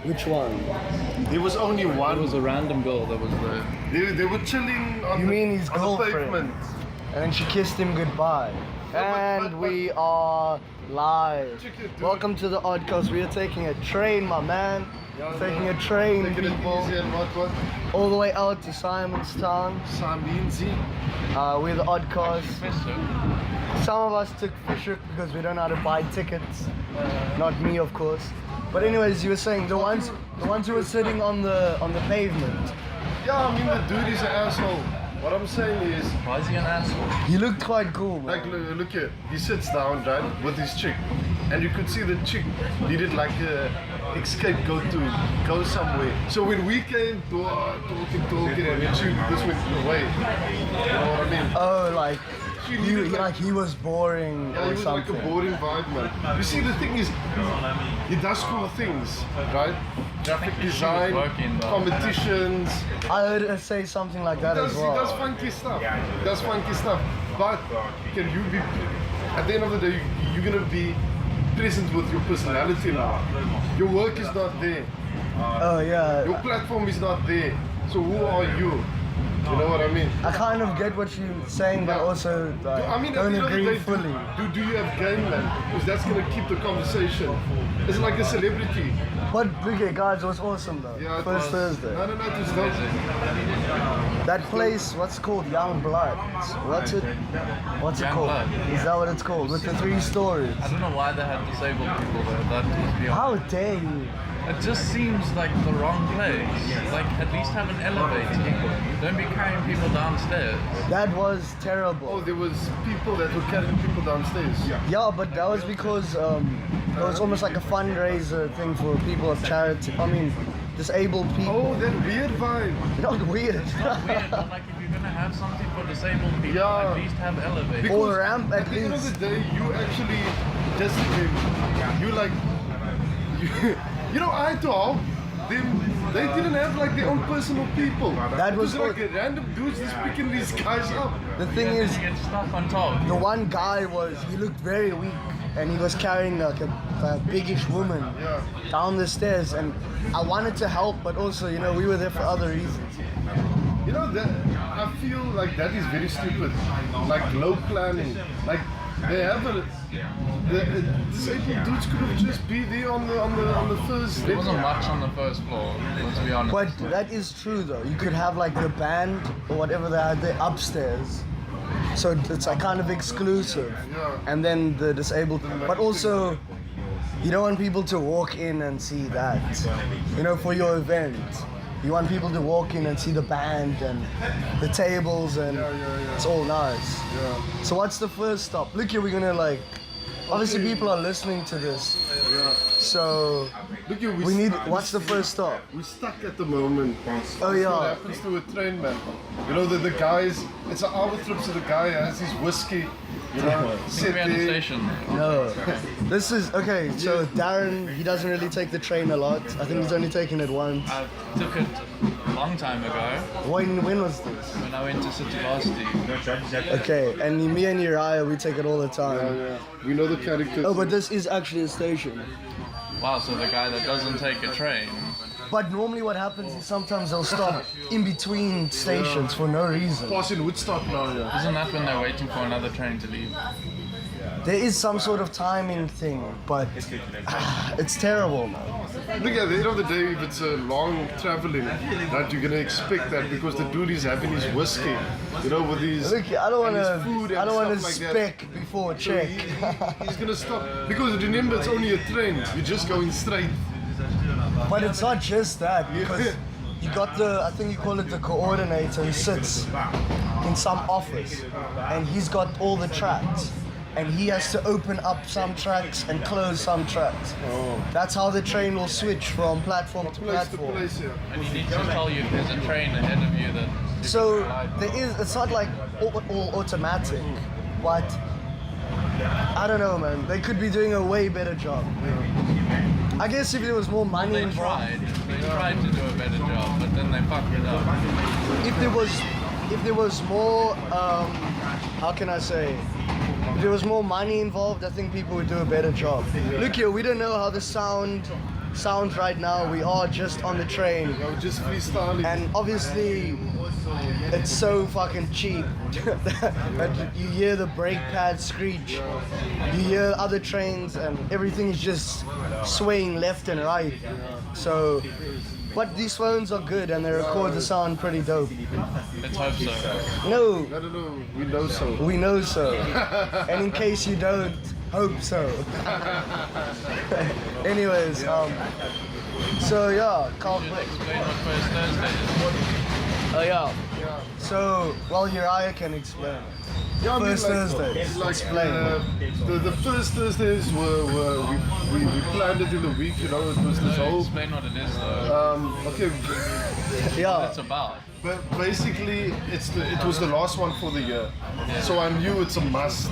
Which one? There was only one. It was a random girl that was there. They were chilling on You mean his on the girlfriend? pavement. And then she kissed him goodbye. And we are live. Welcome to the Oddcast. We are taking a train, my man. Taking a train, Taking it people. easy and what? All the way out to Simonstown. Sambinzi. We're the Oddcast. Some of us took Fisher because we don't know how to buy tickets. Not me, of course. But anyways, you were saying the ones who were sitting on the pavement. Yeah, I mean the dude is an asshole. What I'm saying is, Why is he an asshole? He looked quite cool, man. like look here, he sits down right with his chick, and you could see the chick needed like a escape, go somewhere. So when we came talking, and then she this went away. You know what I mean? Oh, like She needed he was boring Yeah, or he was something. like a boring vibe, man. You see, the thing is, he does cool things, right? Graphic design, working, though. competitions. I heard her say something like that as He well. does funky stuff. He does funky stuff. But can you be, at the end of the day, you're gonna be present with your personality now. Your work is not there. Oh yeah. Your platform is not there. So who are you? You know what I mean? I kind of get what you're saying, but also like, I mean, don't at the end of the agree day, fully. do you have game, man? Because that's gonna keep the conversation. It's like a celebrity. But look at guys, it was awesome though. Yeah, it First was. Thursday. No, it was not. That place, what's it called? Young Blood. What's it Young called? Blood. Is that what it's called? With the 3 stories. I don't know why they had disabled people there. That was beyond. How dare you? It just seems like the wrong place. Like, at least have an elevator. Don't be carrying people downstairs. That was Oh, terrible. there was people that were carrying people downstairs. Yeah, but that was because it was almost like a fundraiser thing for people of charity. I mean, disabled people. Oh, that weird vibe. Not weird. Weird, but like if you're gonna have something for disabled people, Yeah. at least have elevators. Or ramp at at the end of least. the day, you actually just you like you know, I told them they didn't have like their own personal people. That was It like a random dudes just picking these guys up. The thing You is, get stuff on top. the one guy he looked very weak and he was carrying like a biggish woman Yeah. down the stairs, and I wanted to help, but also, you know, we were there for other reasons. You know that I feel like that is very stupid. Like low planning. Like they have the disabled dudes could have just be there on the first. There wasn't much on the first floor, let's be honest. But that is true though. You could have like the band or whatever they had there upstairs. So it's like kind of exclusive. Yeah. And then the disabled, but also you don't want people to walk in and see that. You know, for your event. You want people to walk in and see the band and the tables and it's all nice. Yeah. So what's the first stop? Look here, we're gonna like, obviously Okay. people are listening to this. Yeah. So Look here, we need, what's the first stop? We're stuck at the moment. Oh What yeah. happens to a train, man? You know, the guys, it's an hour trip, so the guy has his whiskey, you know, I think sit we're at the there. station. No. This is, okay, so Darren, he doesn't really take the train a lot. I think he's only taken it once. I took it a long time ago When was this? when I went to City Varsity. Okay, and me and Uriah, we take it all the time. Yeah. We know the characters. Oh, but this is actually a station. Wow, so the guy that doesn't take a train. But normally what happens is sometimes they'll stop in between stations for no reason. Passing Woodstock now, yeah. Isn't that when they're waiting for another train to leave? There is some sort of timing thing, but it's terrible, man. Look, at the end of the day, if it's a long traveling, that you're gonna expect that because the dude is having his whiskey, you know, with his. Look, I don't and his want food to. and I don't want to stuff like that. spec before So check. he's gonna stop because remember it's only a train. You're just going straight. But it's not just that, because you got I think you call it the coordinator, who sits in some office and he's got all the tracks and he has to open up some tracks and close some tracks. Oh. That's how the train will switch from platform to Place to platform. place, yeah. And he needs to tell you if there's a train ahead of you that... So it's not like all automatic, but I don't know, man. They could be doing a way better job. I guess if there was more money They involved. tried to do a better job, but then they fucked it up. If there was more, how can I say? If there was more money involved, I think people would do a better job. Look here, we don't know how the sound sounds right now, we are just on the train. We're just freestyling. And obviously, it's so fucking cheap that you hear the brake pad screech. You hear other trains and everything is just swaying left and right. So, but these phones are good and they record the sound pretty dope. Let's hope so. No, I don't know, we know so. we know so. And in case you don't, hope so. Anyways, so yeah, Kalk. You should explain what First Thursday is. Oh yeah. So, well, Uriah can explain. Yeah, I mean, First Thursdays. Like, Explain. the first Thursdays were we planned it in the week, you know, it was this whole Explain what it is though. okay, What Yeah. it's about. but basically it was the last one for the year, so I knew it's a must,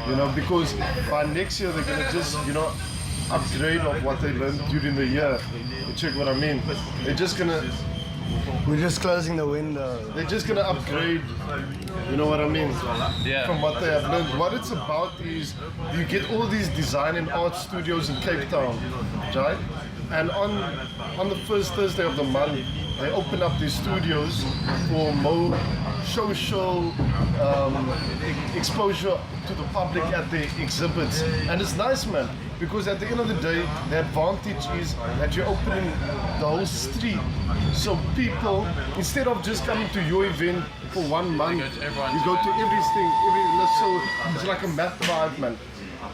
you know, because by next year they're gonna just, you know, upgrade of what they learned during the year. You check what I mean? We're just closing the window. They're just gonna upgrade, you know what I mean? Yeah. From what they have learned. What it's about is you get all these design and art studios in Cape Town, right? And on the first Thursday of the month, they open up these studios for more social exposure to the public at the exhibits. And it's nice, man, because at the end of the day, the advantage is that you're opening the whole street. So people, instead of just coming to your event for 1 month, go to everyone's you go to event. everything, so it's like a math vibe, man.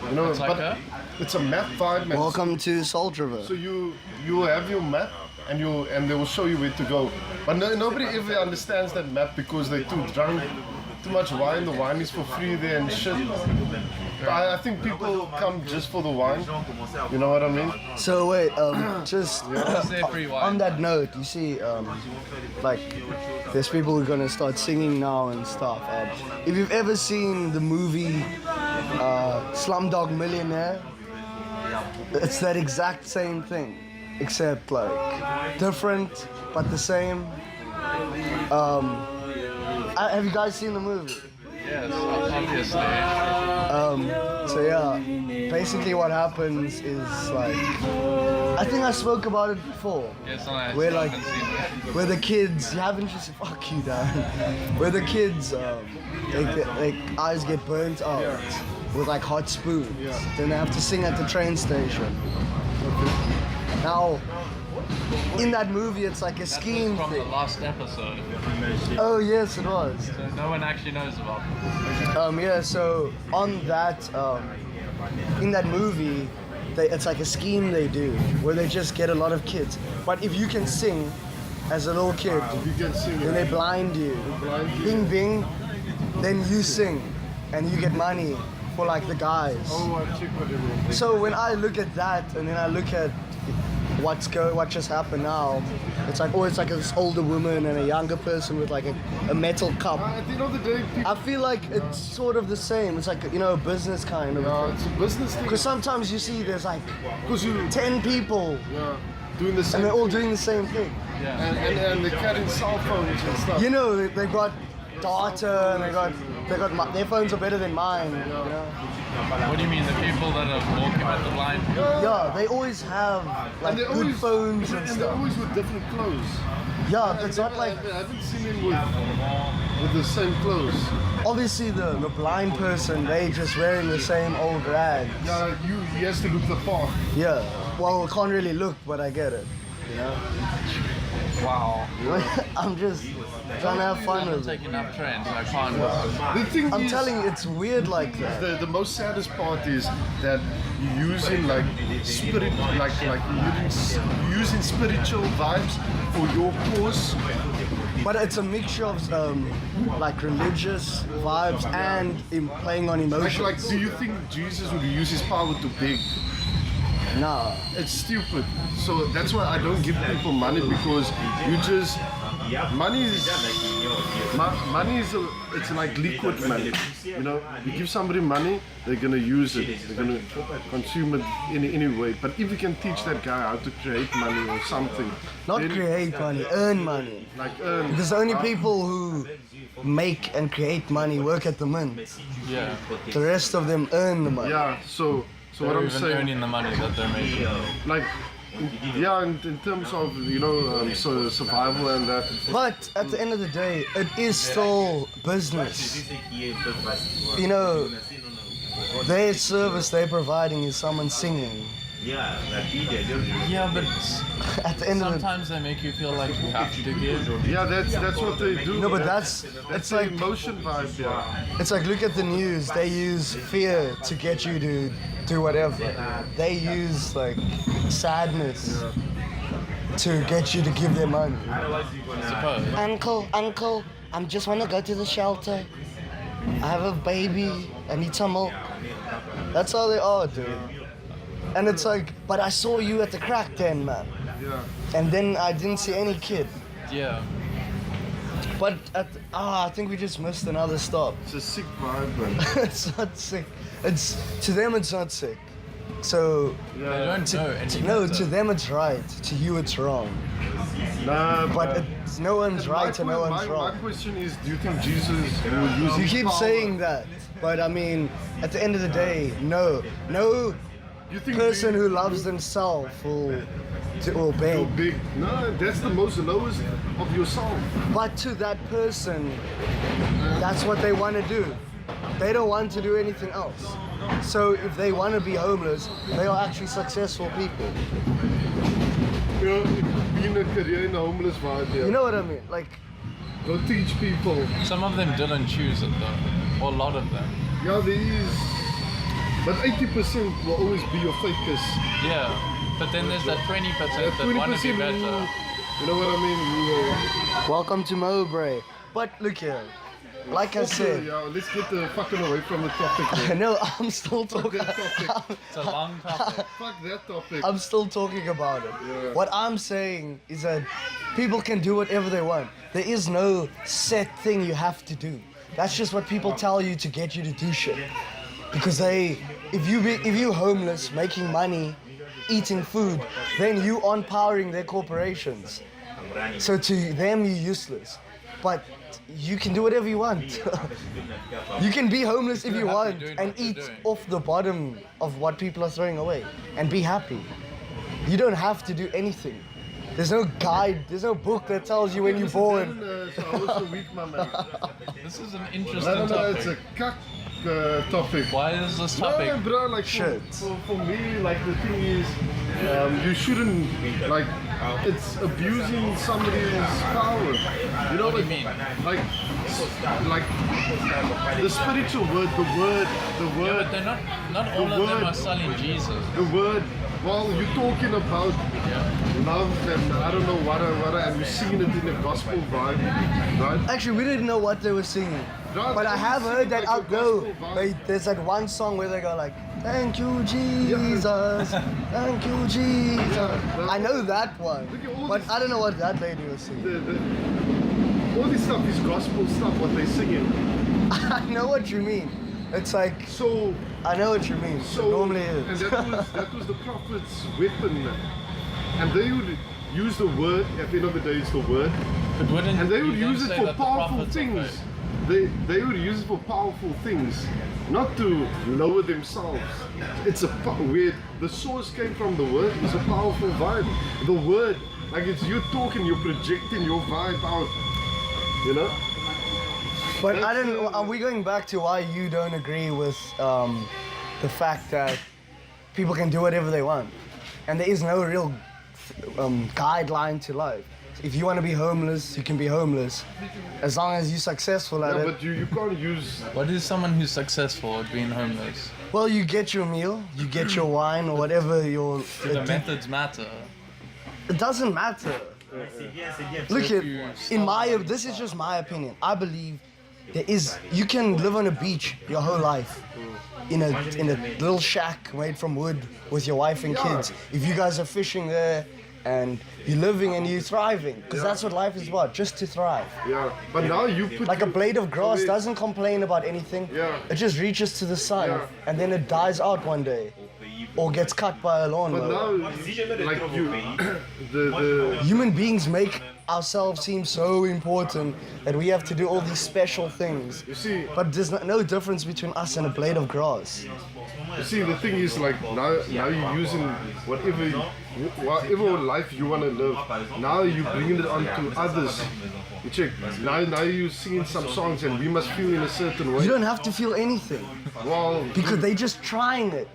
You know, It's like but a? it's a math vibe, man. Welcome to Salt River. So you have your map and they will show you where to go. But nobody ever understands that map because they're too drunk, too much wine. The wine is for free there and shit. I think people come just for the wine. You know what I mean? So wait, just Is there free wine? on that note, you see, like, there's people who are gonna start singing now and stuff. If you've ever seen the movie Slumdog Millionaire, it's that exact same thing, except like different but the same. Have you guys seen the movie? Yes, obviously. So yeah, basically what happens is like, I think I spoke about it before. Yes, I Where like, haven't seen it. where the kids, you haven't just, fuck you, Dan. Where the kids, their eyes get burnt out with like hot spoons. Then they have to sing at the train station. Now, in that movie, it's like a That scheme was from the thing. last episode, Oh yes, it was. so no one actually knows about it. Yeah, so on that, in that movie, it's like a scheme they do where they just get a lot of kids. But if you can sing as a little kid, You can sing then it. they blind you. blind you. Bing bing, then you sing and you get money for like the guys. Oh, I check what it is. So when I look at that and then I look at what just happened now, it's like, oh, it's like this older woman and a younger person with like a metal cup. At the end of the day, people, I feel like it's sort of the same. It's like, you know, a business kind of. it's a business thing. Because sometimes you see there's like Because you 10 people doing the and same they're all doing the same thing. and they're carrying cell phones and stuff. You know, they got data and they got their phones are better than mine. You know? What do you mean, the people that are walking with the blind? Yeah, they always have like they're good always, phones and and they're stuff. always with different clothes. Yeah, it's not like, I haven't seen him with the same clothes. obviously the blind person, they just wearing the same old rags. Yeah, he has to look the part. Yeah, well, can't really look, but I get it. You know? Wow. I'm just trying to have I fun haven't with it. taken enough trains, so I can't. The thing I'm is, telling you, it's weird like that. the most saddest part is that you're using like spirit, like you're using spiritual vibes for your cause. But it's a mixture of like religious vibes and playing on emotions. Like, do you think Jesus would use his power to beg? Nah. It's stupid. So that's why I don't give people money, because you just money is it's like liquid money. You know, you give somebody money, they're gonna use it. They're gonna consume it in any way. But if you can teach that guy how to create money or something, Not then, create money, earn money. like earn. Because the only people who make and create money work at the mint. Yeah. The rest of them earn the money. Yeah. So what They're I'm even saying, earning the money that they're making. like Yeah, in terms of survival and that. But at the end of the day, it is still business. You know, their service they're providing is someone singing. Yeah, but At the end of the sometimes they make you feel like you have to give. Yeah, that's what they do. No, but that's it's the like emotion vibe. Yeah. it's like look at the news. They use fear to get you to do whatever. They use like sadness to get you to give them money. I suppose. Uncle, I just want to go to the shelter. I have a baby. I need some milk. That's how they are, dude. And it's like, but I saw you at the crack den, man. Yeah. And then I didn't see any kid. Yeah. But I think we just missed another stop. It's a sick vibe, man. It's not sick. It's to them it's not sick. So They don't know any no, better. to them it's right. To you it's wrong. Nah, But it's, no one's right and no one's my wrong. question is, do you think Jesus will use You his keep power? saying that, but I mean, at the end of the day, no You think person we- who loves themselves will Go beg. big. No, that's the most lowest of yourself. But to that person, that's what they want to do. They don't want to do anything else. So if they want to be homeless, they are actually successful people. Yeah, being a career in a homeless vibe. Yeah. You know what I mean? Like, Go teach people. Some of them didn't choose it though, or a lot of them. Yeah, there is. But 80% will always be your fakers. Yeah, but then there's that 20% That that want to be 20% better. You know what I mean? Who welcome to Mowbray. But look here, like I will- said, yeah, let's get the fucking away from the topic. Man. no, I'm still talking. that topic. It's a long topic. Fuck that topic. I'm still talking about it. Yeah. What I'm saying is that people can do whatever they want. There is no set thing you have to do. That's just what people tell you to get you to do shit. Because if you're homeless, making money, eating food, then you aren't powering their corporations. So to them, you're useless. But you can do whatever you want. You can be homeless if you happy want doing and what you're eat doing. off the bottom of what people are throwing away and be happy. You don't have to do anything. There's no guide, there's no book that tells you when you're born. So I was a weak, my man. This is an interesting No, topic. it's a cuck topic. Why is this topic? No, bro, like Shit. for me, like the thing is, you shouldn't, like, it's abusing somebody's power. You know What what do you mean? Like the spiritual word, the word, Yeah, but they're not all of them word. are selling Jesus. the word. Well, you're talking about Yeah. love and I don't know what, and you're singing it in a gospel vibe, right? Actually, we didn't know what they were singing. Right, But I they have sing heard that like a out no. gospel vibe. There's that one song where they go like, "Thank you, Jesus, thank you, Jesus." I know that one, Look at all but this- I don't know what that lady was singing. All this stuff is gospel stuff, what they're singing. I know what you mean. It's like So I know what you mean. So It normally and is. that was the prophet's weapon, and they would use the word. At the end of the day, it's the word, But wouldn't and they you would then use it say for that the powerful prophets are things. fake? They would use it for powerful things, not to lower themselves. It's where the source came from. The word is a powerful vibe. The word, like it's you talking, you're projecting your vibe out. You know. But I That's, don't. Are we going back to why you don't agree with the fact that people can do whatever they want, and there is no real guideline to life? If you want to be homeless, you can be homeless, as long as you're successful at Yeah, it. but you can't use. What is someone who's successful at being homeless? Well, you get your meal, you get your wine, or whatever your. Do the methods matter? It doesn't matter. Look So at, if you in my, start- this is just my opinion. I believe you can live on a beach your whole life, in a little shack made from wood with your wife and kids. If you guys are fishing there and you're living and you're thriving, because that's what life is about, just to thrive. Yeah, but now you put Like a blade of grass Okay. doesn't complain about anything. Yeah. It just reaches to the sun Yeah. and then it dies out one day, or gets cut by a But lawnmower. now, like you, the Human beings make ourselves seem so important that we have to do all these special things. You see, But there's no difference between us and a blade of grass. you see, the thing is like now you're using whatever life you want to live. Now you're bringing it onto others. You check. Now you're singing some songs and we must feel in a certain way. You don't have to feel anything Well, because they're just trying it.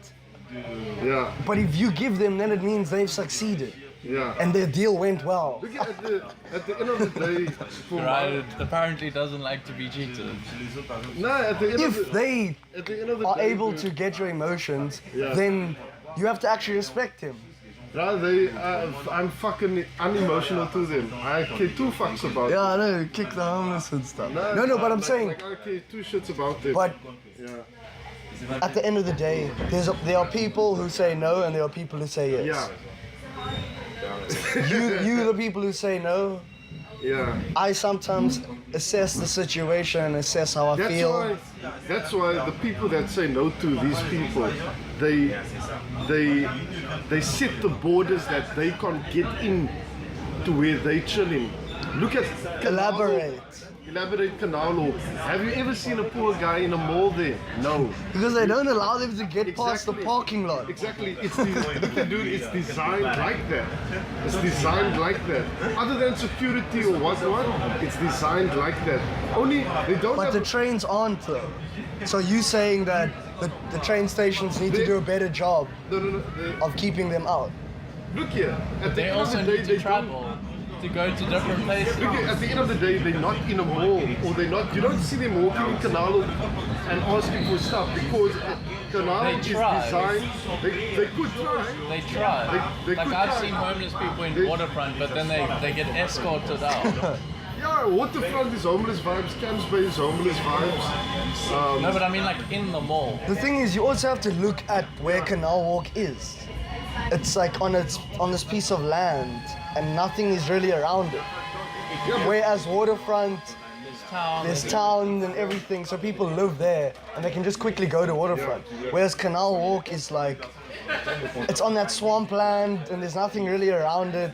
yeah, But if you give them, then it means they've succeeded yeah. and their deal went well. Look at the end of the day, for Right, apparently doesn't like to be cheated. no, at the end of If the, they at the end of the are day, able dude, to get your emotions, Yeah. then you have to actually respect him. bro, I'm fucking unemotional to them. I care two fucks about them. Yeah, I know, kick the homeless and stuff. No, but I'm saying, like I care two shits about them. but yeah, at the end of the day, there are people who say no and there are people who say yes. yeah, You the people who say no, yeah. I sometimes assess the situation and assess how I feel. That's why the people that say no to these people, they set the borders that they can't get in to where they chilling. Look at Elaborate. Elaborate Canal Law. Have you ever seen a poor guy in a mall there? No. Because they don't allow them to get past the Exactly. parking lot. Exactly. Dude, it's designed like that. It's designed like that. Other than security or what, it's designed like that. Only they don't But have. the trains aren't though. So you saying that the train stations need to do a better job No. of keeping them out. Look here. At the They end of also the day, need they to travel to go to different places. Look at the end of the day, they're not in a mall, or they're not. You don't see them walking in Canal and asking for stuff because Canal They is try. designed. They could try. They try. They Like could I've try. seen homeless people in They- waterfront, but then they get escorted out. Yeah, waterfront is homeless vibes. Camps Bay is homeless vibes. No, but I mean like in the mall. The thing is, you also have to look at where Canal Walk is. It's like on this piece of land, and nothing is really around it. Whereas waterfront, there's town and everything, so people live there and they can just quickly go to waterfront. Whereas Canal Walk is like, it's on that swampland and there's nothing really around it.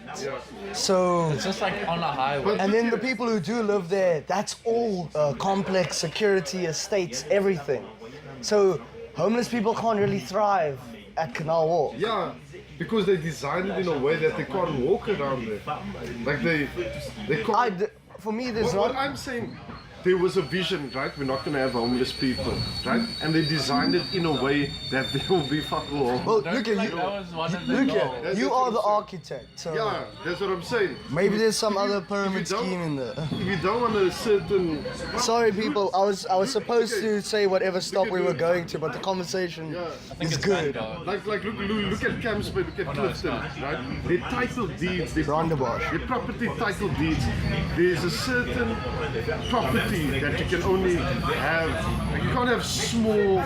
So, It's just like on a highway. and then the people who do live there, that's all complex security, estates, everything. So homeless people can't really thrive at Canal Walk. Yeah, because they designed it in a way that they can't walk around there. Like they can't. For me, there's What not. I'm saying, there was a vision, right? We're not gonna have homeless people, right? And they designed it in a way that there will be fuck all. Well, Don't look you at like you. that was one of the Look goals? at you are the architect, so Yeah, that's what I'm saying. maybe there's some If you- other if pyramid you don't- scheme in there. If you don't want a certain, Sorry, people. I was supposed to say whatever stop we were going to, but the conversation yeah. is It's good. Vanguard. Like look at Camps Bay, look at Clifton, right? Their title deeds, their Rondebosch. their property title deeds. There's a certain property that you can only have. Like you can't have small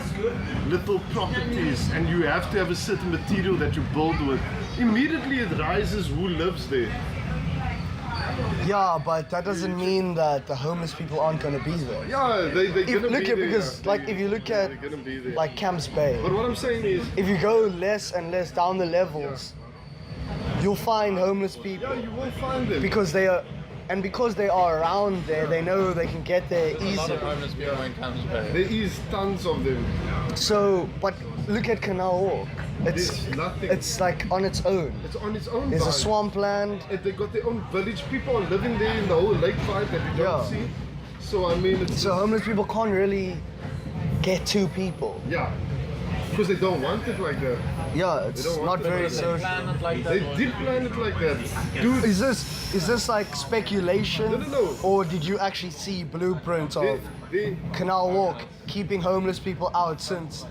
little properties, and you have to have a certain material that you build with. Immediately it rises who lives there. Yeah, but that doesn't mean that the homeless people aren't gonna be there. Yeah, they If, gonna look be at there. because yeah. like if you look at They're gonna be there. like Camps Bay, But what I'm saying is, if you go less and less down the levels, you'll find homeless people yeah, you will find them. because they are around there. They know they can get there A lot easily. of homeless people in Camps Bay. There is tons of them. So, but look at Canal Walk. It's There's nothing. it's like on its own. It's on its own. There's a vibe. swampland. And they got their own village. People are living there in the whole lake vibe that you don't Yeah. see. So I mean, it's So homeless people can't really get to people. yeah, because they don't want it like that. Yeah, it's don't want not to very do They social. plan it like that. They or- did plan it like that, dude. Is this like speculation? No. Or did you actually see blueprints They, of they, Canal Walk keeping homeless people out since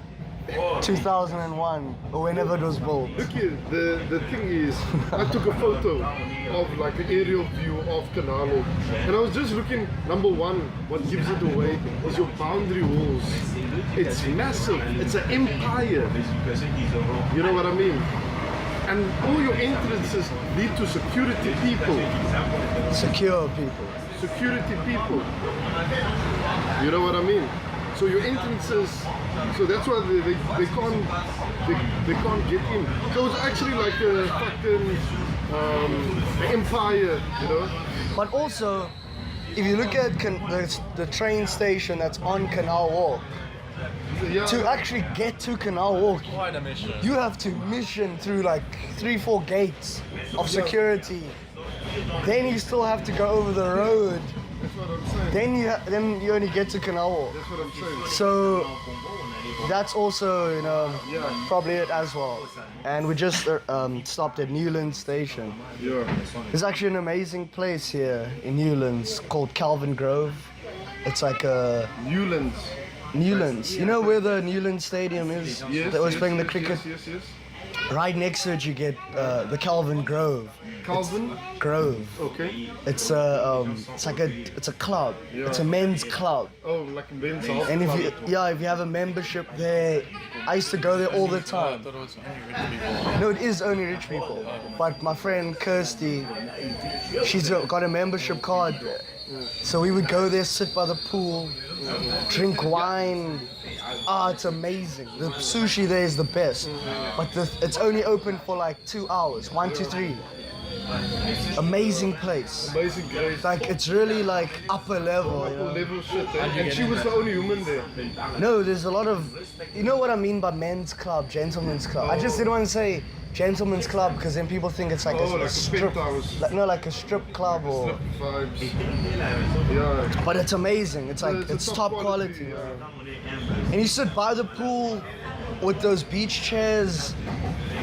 2001 or whenever it was built? look here. The thing is, I took a photo of like an aerial view of Canal Walk, and I was just looking. Number one, what gives it away is your boundary walls. It's massive. It's an empire. You know what I mean? And all your entrances lead to security people. Secure people. Security people. You know what I mean? So your entrances, so that's why they can't get in. So it's actually like a fucking empire, you know. But also, if you look at the train station that's on Canal Walk, Yeah. to actually get to Canal Walk, Quite a mission. you have to mission through like 3-4 gates of security. Then you still have to go over the road. That's what I'm saying. Then you only get to Canal Walk. That's what I'm saying. So that's also, you know, Yeah. probably it as well. And we just stopped at Newlands Station. Yeah. There's actually an amazing place here in Newlands called Calvin Grove. It's like a Newlands. You know where the Newlands Stadium is? Yes. That was yes, playing the yes, cricket. Yes. Right next to it, you get the Calvin Grove. Calvin. Grove. Okay. It's a club. Yeah. It's a men's club. Oh, like a men's health And if club. you have a membership there, I used to go there all the I time. thought it was only rich people. No, it is only rich people. But my friend Kirsty, she's got a membership card there. So we would go there, sit by the pool, drink wine. It's amazing. The sushi there is the best. But it's only open for like 2 hours, 1 to 3. Amazing place. Amazing grace. Like it's really like upper level, you know? Level shit. And she was the only woman there. No, there's a lot of, you know what I mean by men's club, gentlemen's club. I just didn't want to say gentlemen's club because then people think it's like Oh, like a a strip, penthouse. like a strip club or. Vibes. Yeah. But it's amazing. It's like It's a it's top top quality, quality. yeah. And you sit by the pool with those beach chairs,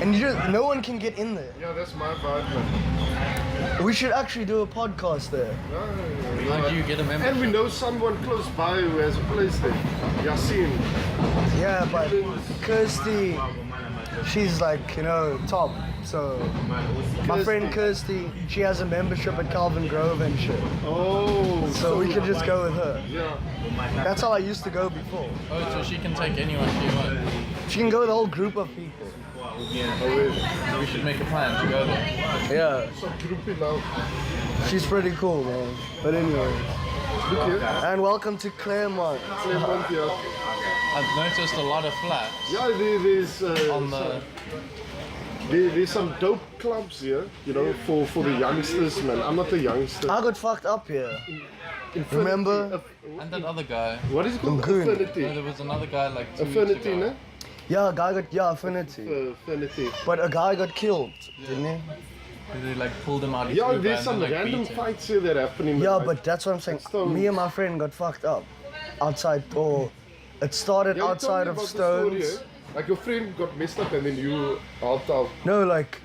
and no one can get in there. Yeah, that's my vibe, man. We should actually do a podcast there. How do you get a membership? And we know someone close by who has a place there. Yasin. Yeah, but Kirsty, she's like, you know, top. So my friend Kirsty, she has a membership at Calvin Grove and shit. Oh. So we could just go with her. Yeah. That's how I used to go before. Oh, so she can take anyone she wants. She can go with a whole group of people. We should make a plan to go there. Yeah, So groupie now. she's pretty cool, man. But anyway, Look here. and welcome to Claremont. Claremont, yeah. I've noticed a lot of flats Yeah, there's on the. there's some dope clubs here, you know, for the youngsters, man. I'm not a youngster. I got fucked up here. Infinity- Remember? And that other guy. What is it called? Goon. No, Affinity. there was another guy like 2 weeks Affinity, ago. no? Yeah, a guy got Affinity. Affinity. But a guy got killed, didn't he? They like pulled him out. He Yeah, threw there's back some and, like, random beat him. fights here that happen in the Yeah, night. but that's what I'm saying. Stones. Me and my friend got fucked up outside, or it started Yeah, you told outside me of about the story, Stones. eh? Like your friend got messed up and then you helped out. No, like,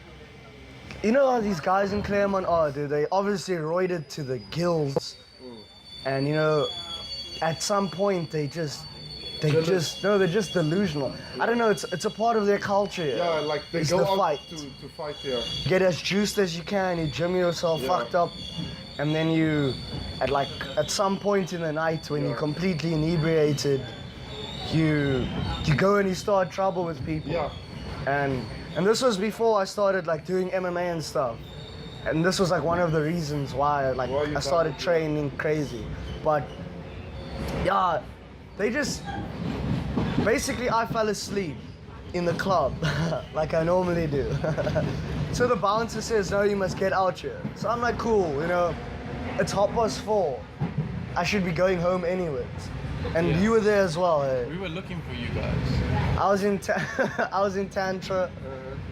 you know how these guys in Claremont are, dude? They obviously roided to the gills. And, you know, at some point they're just delusional. I don't know, it's a part of their culture. Yeah, like they It's go the out fight. to fight here. Get as juiced as you can, you gym yourself Yeah. fucked up, and then you, at some point in the night when you're completely inebriated, you go and you start trouble with people. Yeah. And this was before I started like doing MMA and stuff. And this was like one of the reasons why you I started done it, training crazy. But yeah, they just basically I fell asleep in the club like I normally do. So the bouncer says, no, you must get out here. So I'm like, cool, you know, it's 4:30. I should be going home anyways. And Yeah. you were there as well, eh? We were looking for you guys. I was in I was in Tantra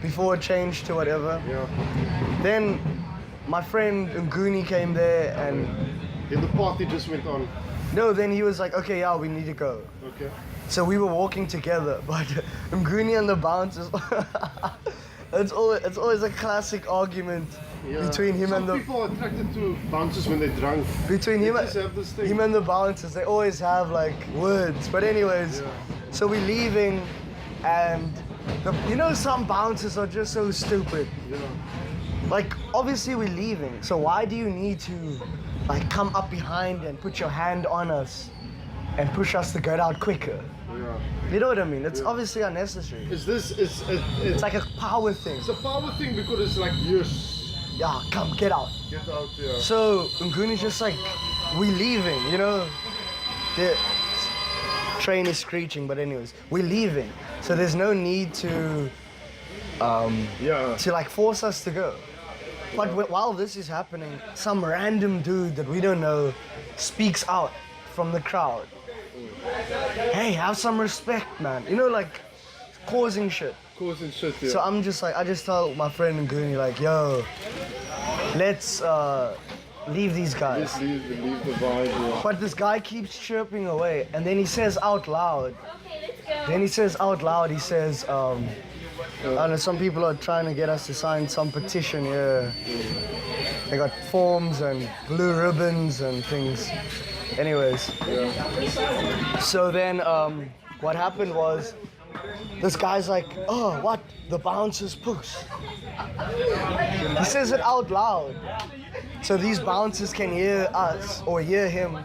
before it changed to whatever. Yeah. Then my friend Nguni came there and Then the party just went on. no, then he was like, okay, yeah, we need to go. Okay. So we were walking together, but Nguni and the bouncers, it's always a classic argument between him Some and the people are attracted to bouncers when they're drunk. between They him, just have this thing. him and the bouncers. They always have like words. But anyways, so we're leaving, and you know some bouncers are just so stupid. Yeah. Like, obviously we're leaving, so why do you need to, like, come up behind and put your hand on us and push us to get out quicker? Yeah. You know what I mean? It's obviously unnecessary. It's It's like a power thing. It's a power thing because it's like, yes, Yeah, come, get out. get out here. So, Nguni's just like, we leaving, you know? The train is screeching, but anyways, we're leaving. So there's no need to Yeah. like force us to go. But while this is happening, some random dude that we don't know speaks out from the crowd. Hey, have some respect, man. You know, like, causing shit. Causing shit, yeah. So I'm just like, I just tell my friend and Goonie, like, yo, let's leave these guys. Just leave the vibe, yeah. But this guy keeps chirping away, and then he says out loud, he says, I don't know, some people are trying to get us to sign some petition here. They got forms and blue ribbons and things. Anyways, so then what happened was, this guy's like, oh, what? The bouncers push. He says it out loud. So these bouncers can hear us or hear him,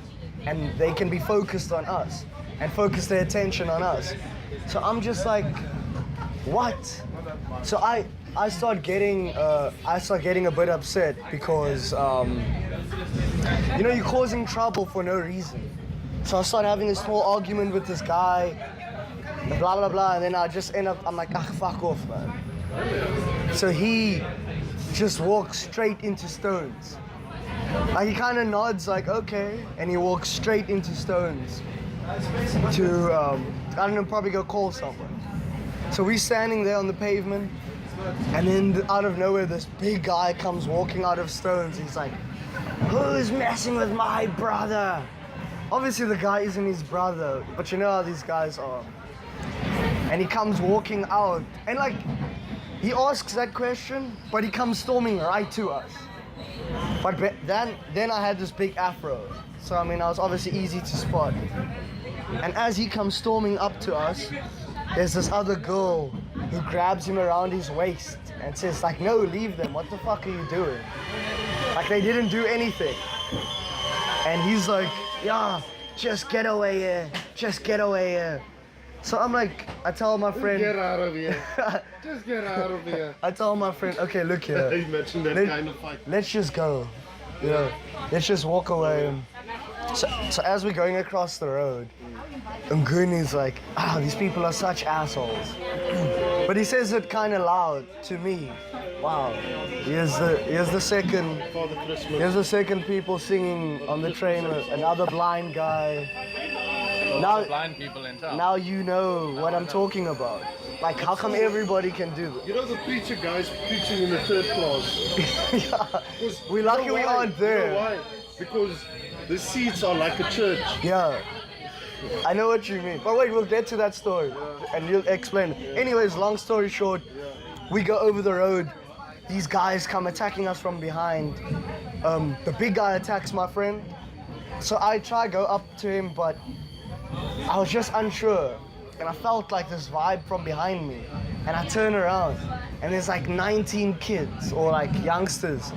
and they can be focused on us and focus their attention on us. So I'm just like, what? So I start getting a bit upset because you know, you're causing trouble for no reason. So I start having this whole argument with this guy, blah blah blah, and then I just end up, I'm like, ah, fuck off, man. So he just walks straight into stones. Like, he kind of nods like, okay, and he walks straight into stones to I don't know, probably go call someone. So we're standing there on the pavement, and then out of nowhere, this big guy comes walking out of stones. He's like, who's messing with my brother? Obviously the guy isn't his brother, but you know how these guys are. And he comes walking out, and like, he asks that question, but he comes storming right to us. But then I had this big afro, so I mean, I was obviously easy to spot. And as he comes storming up to us, there's this other girl who grabs him around his waist and says like, no, leave them, what the fuck are you doing? Like, they didn't do anything. And he's like, yeah, just get away here, just get away here. So I'm like, I tell my friend, Get out of here. Just get out of here. I tell my friend, okay, look here, You mentioned that kind of fight. let's just go, you know, let's just walk away. So as we're going across the road, Nguni's like, these people are such assholes. But he says it kind of loud to me. Wow. Here's the second Father Christmas. Here's the second people singing on the train with another blind guy. Blind people in town. Now you know what I'm talking about. Like, how come everybody can do this? You know the preacher guys preaching in the third class? Yeah. We're lucky we aren't there. You know why? Because the seats are like a church. Yeah. I know what you mean. But wait, we'll get to that story and you'll explain. Anyways, long story short, we go over the road. These guys come attacking us from behind. The big guy attacks my friend. So I try to go up to him, but I was just unsure. And I felt like this vibe from behind me. And I turn around and there's like 19 kids or like youngsters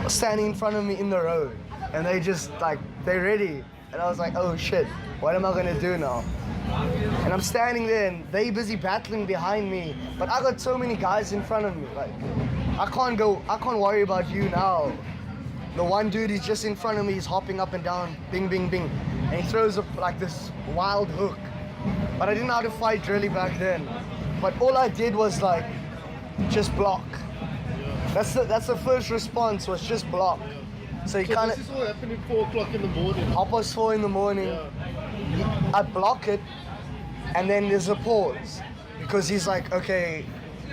standing in front of me in the road. And they just like, they're ready. And I was like, oh shit, what am I gonna do now? And I'm standing there and they busy battling behind me, but I got so many guys in front of me. Like, I can't worry about you now. The one dude is just in front of me, he's hopping up and down, bing, bing, bing. And he throws up like this wild hook. But I didn't know how to fight really back then. But all I did was like, just block. That's the first response, was just block. So he kind This is all happening 4 o'clock in the morning. 4:30 in the morning. I block it, and then there's a pause because he's like, okay,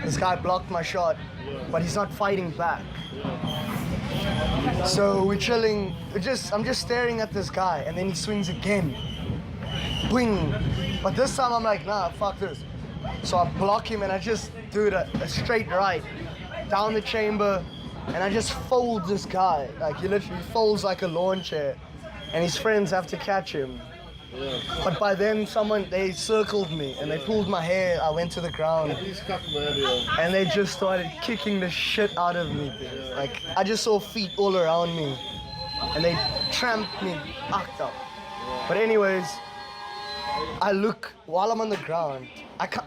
this guy blocked my shot, but he's not fighting back. So we're chilling. I'm just staring at this guy, and then he swings again. Boing. But this time I'm like, nah, fuck this. So I block him, and I just do a straight right down the chamber. And I just fold this guy, like he literally folds like a lawn chair, and his friends have to catch him. Yeah. But by then they circled me and they pulled my hair, I went to the ground, He's cut, man, yeah. and they just started kicking the shit out of me. Like, I just saw feet all around me, and they tramped me fucked up. But anyways, I look, while I'm on the ground,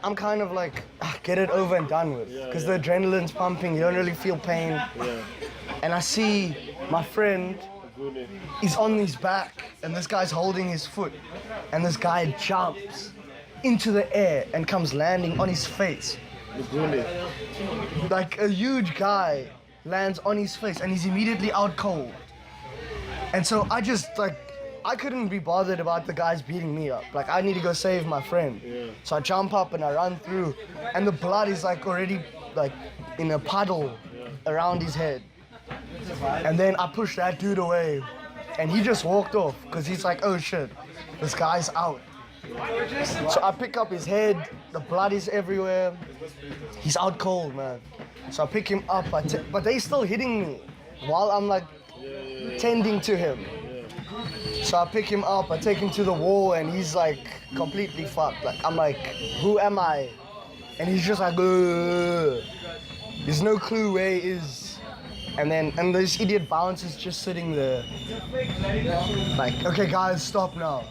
I'm kind of like, get it over and done with. Because the adrenaline's pumping, you don't really feel pain. Yeah. And I see my friend, he's on his back, and this guy's holding his foot. And this guy jumps into the air and comes landing on his face. Like a huge guy lands on his face and he's immediately out cold. And so I just I couldn't be bothered about the guys beating me up. Like, I need to go save my friend. So I jump up and I run through, and the blood is like already like in a puddle around his head. And then I push that dude away, and he just walked off because he's like, oh shit, this guy's out. So I pick up his head, the blood is everywhere. He's out cold, man. So I pick him up, but they still hitting me while I'm like tending to him. So I pick him up, I take him to the wall, and he's like completely fucked. Like, I'm like, who am I? And he's just like, ugh. There's no clue where he is. And this idiot bounce is just sitting there. Like, okay guys, stop now.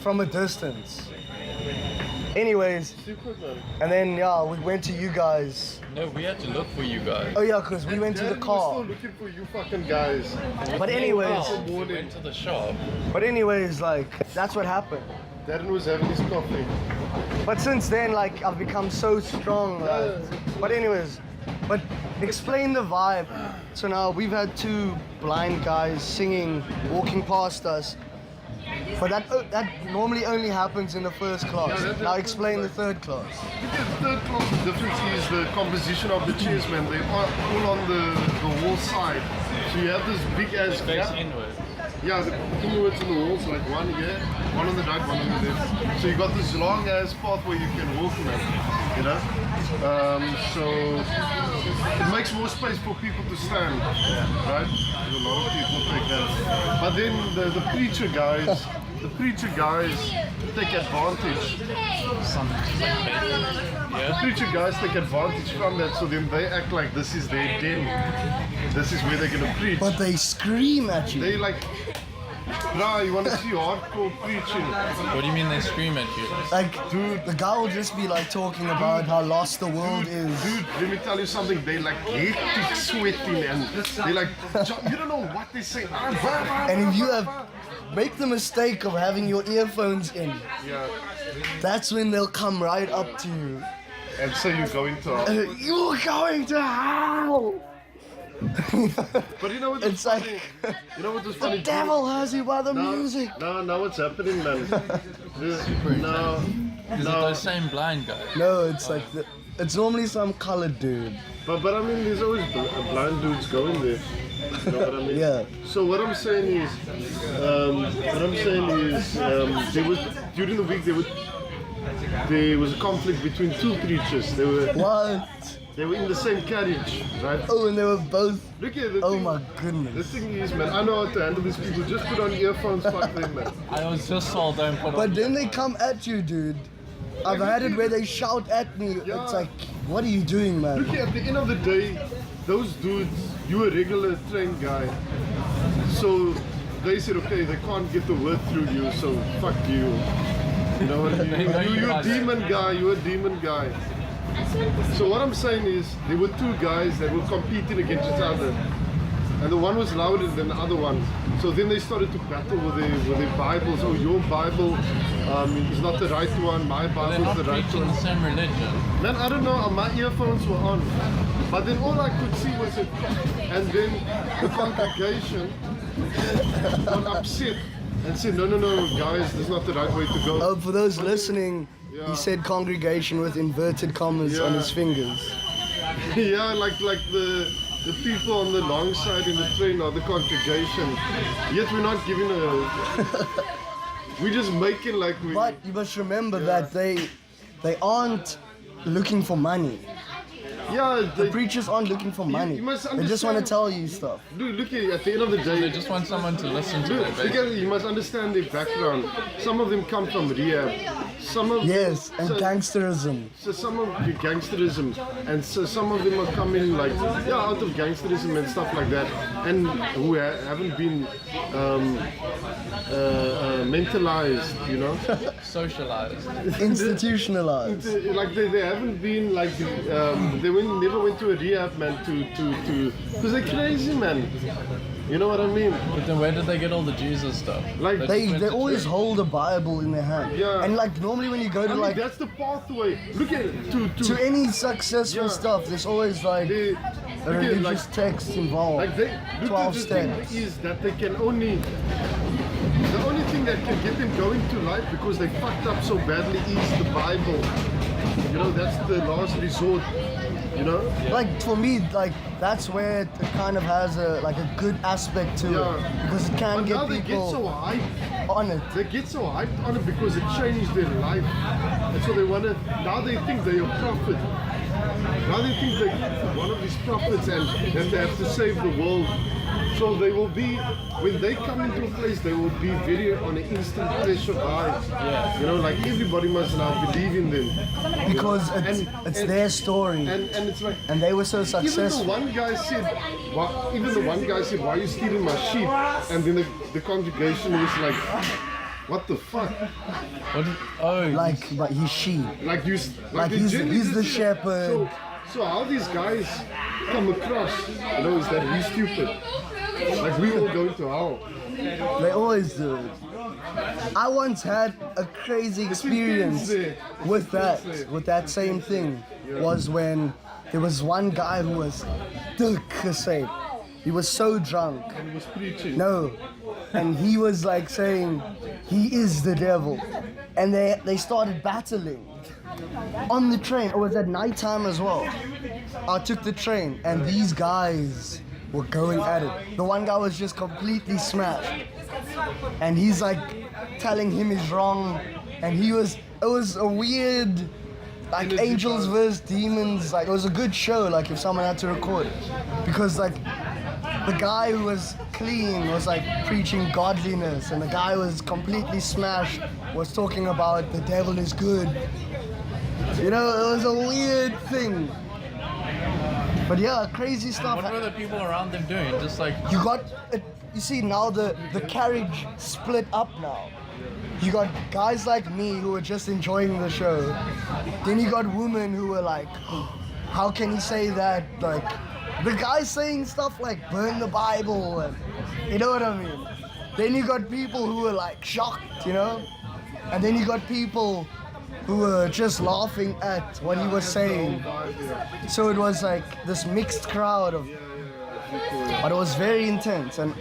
From a distance. Anyways, and then yeah, we went to you guys. No, we had to look for you guys. Oh yeah, because we went to the car. We're still looking for you fucking guys. But anyways, We went to the shop. like, that's what happened. Darren was having his coffee. But since then, like, I've become so strong. But anyways, but explain the vibe. So now we've had two blind guys singing, walking past us. But that normally only happens in the first class. Now explain the third class. The third class, the difference is the composition of the chairs, man. They are all on the wall side. So you have this big ass Face gap. inward. Yeah, the inwards in the walls, like one here, one on the right, one on the left. So you got this long ass path where you can walk, man. You know? So it makes more space for people to stand, right? A lot of people take that. But then the preacher guys take advantage. The preacher guys take advantage from that, so then they act like this is their den. This is where they're gonna preach. But they scream at you. They like, nah, you wanna see hardcore preaching? What do you mean they scream at you? Like, dude, the guy will just be like talking about how lost the world is. Dude, let me tell you something. They like hectic sweating and they like, you don't know what they say. And if you make the mistake of having your earphones in, that's when they'll come right up to you. And so you're going to You're going to hell! But you know what? It's funny? like, You know what was funny? the devil has you by the music. No, what's happening, man? No. Is it those same blind guys? No, it's like, it's normally some colored dude. But I mean, there's always blind dudes going there. You know what I mean? Yeah. So what I'm saying is, there was during the week there was a conflict between two preachers. What? They were in the same carriage, right? Oh, and they were both. Look at the Oh thing. my The goodness. thing is, man, I know how to handle these people. Just put on earphones, fuck them, man. I was just told don't put But on. then they come at you, dude. I've had it where they shout at me. Yeah. It's like, what are you doing, man? Look, at the end of the day, those dudes, you're a regular trained guy. So they said, okay, they can't get the word through you, so fuck you. You know what I mean? You're a demon guy, you're a demon guy. So what I'm saying is, there were two guys that were competing against each other. And the one was louder than the other one. So then they started to battle with their Bibles. Oh, your Bible is not the right one, my They're Bible not is the right preaching the one. same religion. Man, I don't know, my earphones were on. But then all I could see was it. And then the congregation got upset and said, no, guys, this is not the right way to go. Oh, for those listening, he said congregation with inverted commas on his fingers. Yeah, like the people on the long side in the train are the congregation. Yet we're not giving we're just making like we... But you must remember that they aren't looking for money. Yeah, The preachers aren't looking for money. you must They just want to understand- tell you stuff. Dude, look at the end of the They day, just want someone to listen to look, their look at, you must understand their background. Some of them come from rehab. Some of Yes, and so- gangsterism. So some of the gangsterism, and so some of them are coming like out of gangsterism and stuff like that, and who haven't been mentalized, you know. socialized. Institutionalized. Like they haven't been like never went to a rehab, man, to because they're crazy, man. You know what I mean? But then where did they get all the Jesus stuff? Like They They just went they to always church. hold a Bible in their hand. Yeah. And like normally when you go I to mean, like that's the pathway. Look at it. to any successful Yeah. stuff, there's always like They, a religious text involved. Like they, 12 the thing steps. is that they can only, the only thing that can get them going to life because they fucked up so badly is the Bible. You know, that's the last resort. You know? Like for me, like that's where it kind of has a good aspect to it because it can But get now they people get so hyped. on it. They get so hyped on it because it changed their life. And so they want to, now they think they're a prophet. Now they think they're one of these prophets and that they have to save the world. So they will be, when they come into a place, they will be very on an instant pressure vibe. Yeah. You know, like everybody must now believe in them. Because it's their story, And it's like, and they were so even the successful. one guy said, why are you stealing my sheep? And then the congregation was like, what the fuck? What did, oh, Like, but he's sheep. Like you, Like they he's genuinely the just- shepherd. So how these guys come across, you know, is that we're stupid. Like we all go to hell. They always do it. I once had a crazy experience with that same thing. Was when there was one guy who was dick. He was so drunk. And he was preaching. No. And he was like saying he is the devil. And they started battling on the train. It was at nighttime as well. I took the train and these guys were going at it. The one guy was just completely smashed. And he's like telling him he's wrong. And it was a weird, like angels versus demons. Like it was a good show, like if someone had to record it. Because like the guy who was clean was like preaching godliness, and the guy who was completely smashed was talking about the devil is good. You know, it was a weird thing. But yeah, crazy stuff. what were the people around them doing? Just like, You see now the carriage split up now. You got guys like me who were just enjoying the show. Then you got women who were like, how can he say that? Like, the guy saying stuff like burn the Bible, and you know what I mean? Then you got people who were like shocked, you know? And then you got people who were just laughing at what he was saying. So it was like this mixed crowd of, but it was very intense. And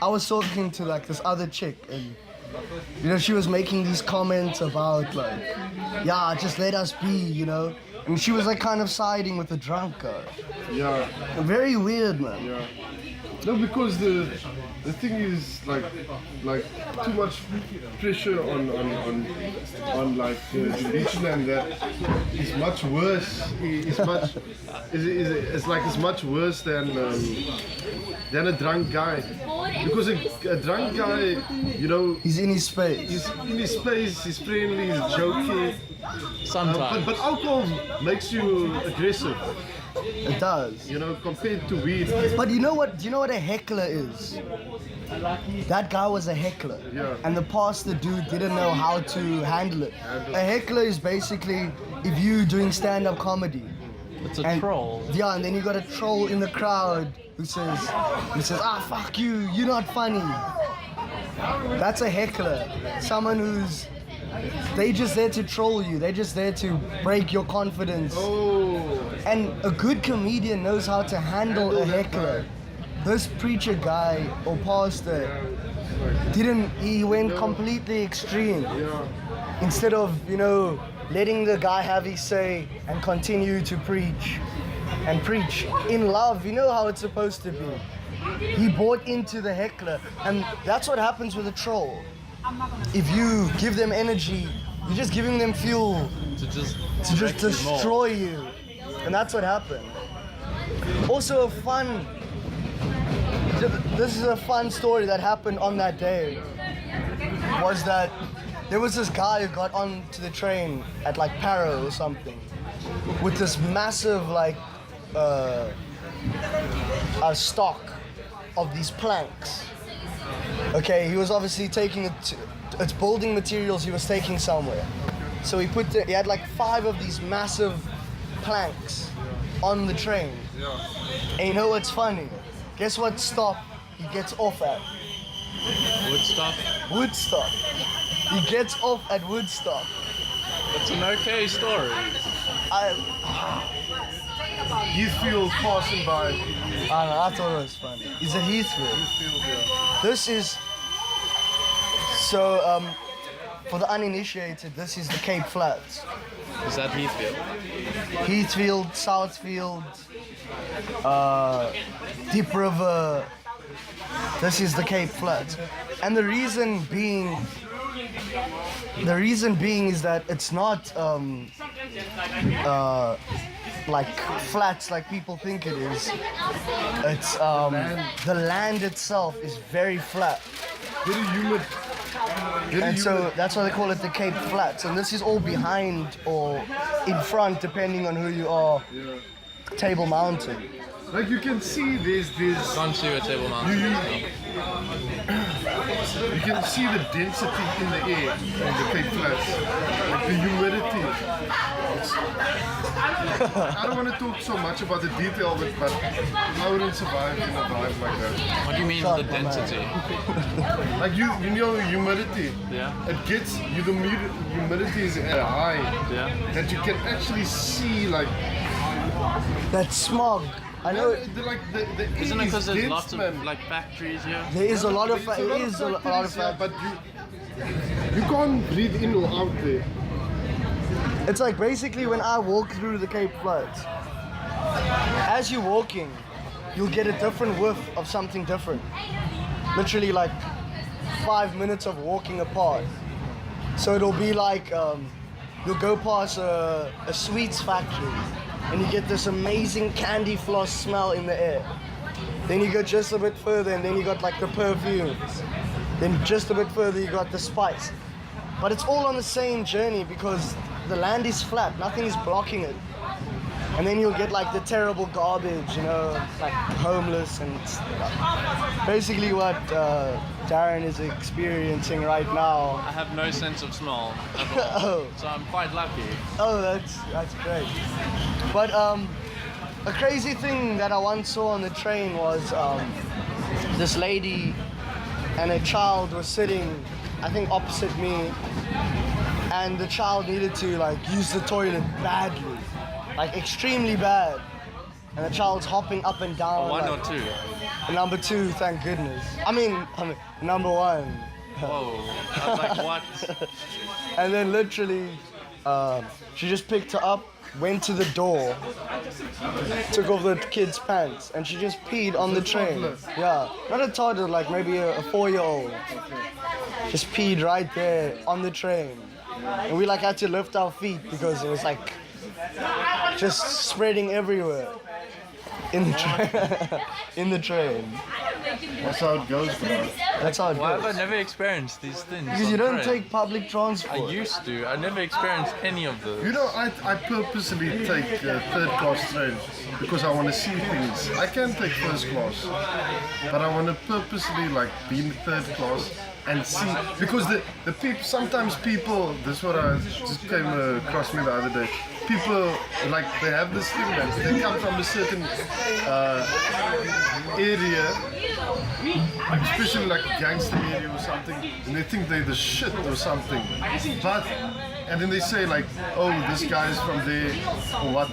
I was talking to like this other chick, and you know, she was making these comments about like, yeah, just let us be, you know? And she was like kind of siding with the drunk guy. Yeah. Very weird, man. Yeah. No, because the thing is like too much pressure on like religion, and that is much worse. It's like it's much worse than a drunk guy. Because a drunk guy, you know, He's in his space. he's in his space, he's friendly, he's joking. sometimes. But alcohol makes you aggressive, It does. you know, compared to weed. But you know what? Do you know what a heckler is? That guy was a heckler. Yeah. And the pastor dude didn't know how to handle it. A heckler is basically if you doing stand-up comedy. It's a troll. Yeah, and then you got a troll in the crowd who says, ah, fuck you, you're not funny. That's a heckler. Someone who's, they just there to troll you. They're just there to break your confidence. Oh, And a good comedian knows how to handle a heckler. This preacher guy or pastor he went completely extreme. yeah. Instead of, you know, letting the guy have his say and continue to preach and preach in love, you know how it's supposed to be. He bought into the heckler, and that's what happens with a troll. If you give them energy, you're just giving them fuel To just destroy you, and that's what happened. Also this is a fun story that happened on that day, was that there was this guy who got onto the train at like Paro or something with this massive like a stock of these planks. Okay, he was obviously taking it's building materials he was taking somewhere. So he had like 5 of these massive planks on the train. And you know what's funny? Guess what stop he gets off at? Woodstock. Woodstock. He gets off at Woodstock. It's an okay story. Heathfield passing by. I don't know, I thought it was funny. Is it Heathfield? Heathfield, yeah. This is so for the uninitiated, this is the Cape Flats. Is that Heathfield? Heathfield, Southfield, Deep River. This is the Cape Flats. And the reason being is that it's not like flats like people think it is. It's the land itself is very flat. Very humid. And so that's why they call it the Cape Flats. And this is all behind or in front, depending on who you are, Table Mountain. Like you can see there's Can't see where Table Mountain is. you can see the density in the air in the Cape Flats. Like the humidity. I don't want to talk so much about the detail of it, but I wouldn't survive in a vibe like that. What do you mean Shut the my density? Like you know humidity. Yeah. It gets you the humidity is at a high Yeah. that you can actually see like That smog. I know the Isn't it because there's dense, lots of man. like factories here? there is a lot of It's a lot of factories, yeah, but but you can't breathe in or out there. it's like basically when I walk through the Cape Flats, as you're walking, you'll get a different whiff of something different. Literally like 5 minutes of walking apart. So it'll be like you'll go past a sweets factory and you get this amazing candy floss smell in the air. Then you go just a bit further and then you got like the perfumes. Then just a bit further you got the spice. But it's all on the same journey because the land is flat, nothing is blocking it. And then you'll get like the terrible garbage, you know, like homeless and stuff. Basically what Darren is experiencing right now. I have no sense of smell at all, Oh, so I'm quite lucky. oh, that's great. But a crazy thing that I once saw on the train was this lady and a child was sitting, I think opposite me, and the child needed to like use the toilet badly. Like extremely bad, and the child's hopping up and down. One like, or two? Number two, thank goodness. I mean number one. Whoa. I was like, what? And then literally, she just picked her up, went to the door, took off the kid's pants, and she just peed on the train. toddler? Yeah, not a toddler, like maybe a 4-year-old. Just peed right there on the train, and we like had to lift our feet because it was like just spreading everywhere in the train. In the train. That's how it goes, bro. That's how it Why have I goes. never experienced these things? Because on you don't train? take public I transport. used to. I never experienced any of those. You know, I purposely take third class train because I want to see things. I can take first class, but I want to purposely like be in third class and see, because the people, sometimes people, this is what I just came across me the other day. People like they have this thing that they come from a certain area, especially like a gangster area or something, and they think they're the shit or something. But and then they say like, oh, this guy's from there or what.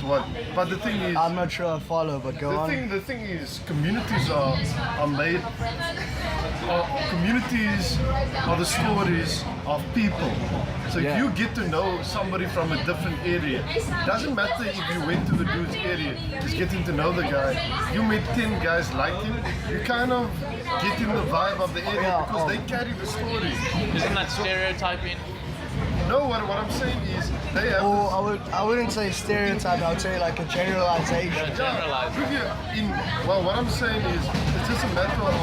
But the thing is, I'm not sure I follow, but go on. the thing is, communities are made. Communities are the stories of people. So Yeah. if you get to know somebody from a different area, doesn't matter if you went to the dude's area, just getting to know the guy. You meet 10 guys like him, you kind of get in the vibe of the area Yeah, because they carry the story. Isn't that stereotyping? No, what I'm saying is they have. Or I wouldn't say stereotype, I would say like a generalization. Generalize. Well, what I'm saying is, it's just a matter of